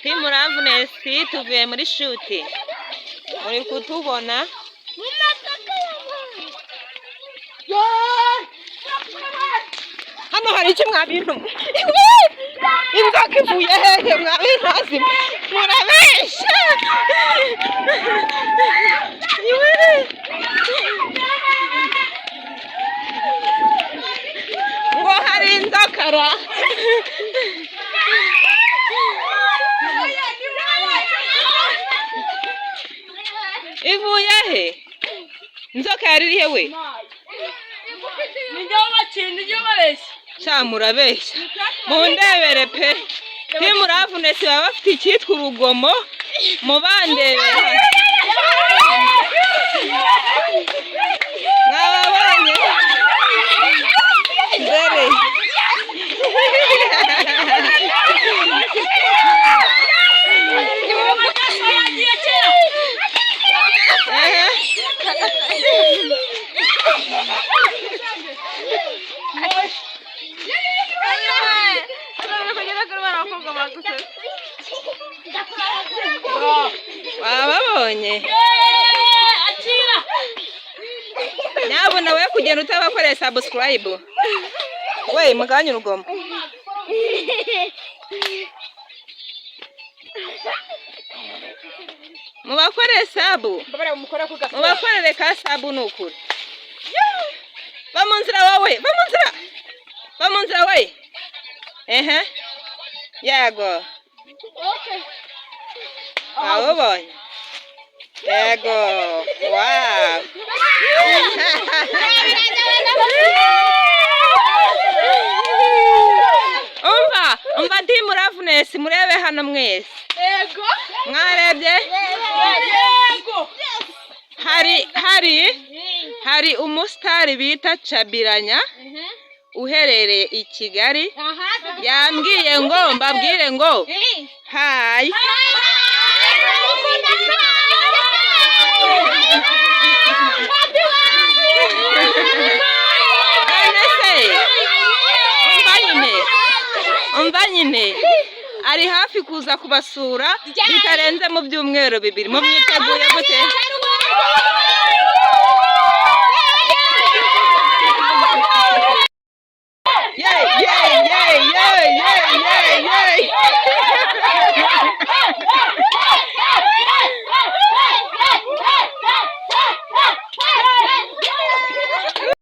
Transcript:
Timu Loveness tuvuye muri shuti. Muri kutubona? Hano hari iki mwabintu? Inzoka ivuye hehe mwabintazi? Murabesha! Ngo hari inzoka ra! Ivuye he? Inzoka yari irihe we? Sha murabeshya. Mundebere pe. Timu Loveness baba bafite icyitwa urugomo mubandebera. Mwababonye? Dore. Wababonye? Nyabona we kugenda utabakoreye subscribe. We mugabanye urugomo. Mubakoreye sabu. Mubakorere ka sabu nukuri. Va mu nzira wowe, va mu nzira. Va mu nzira we. Yego. Wababonye? Yego. Wow. Umva Timu Loveness murebe hano mwese. Yego. Mwarebye? Yego. Hari umusitari bita Cabiranya uherereye i Kigali. Yambwiye ngo mbabwire ngo hi. Umva nyine ari hafi kuza kubasura bitarenze mu byumweru 2. Mumwiteguye gute?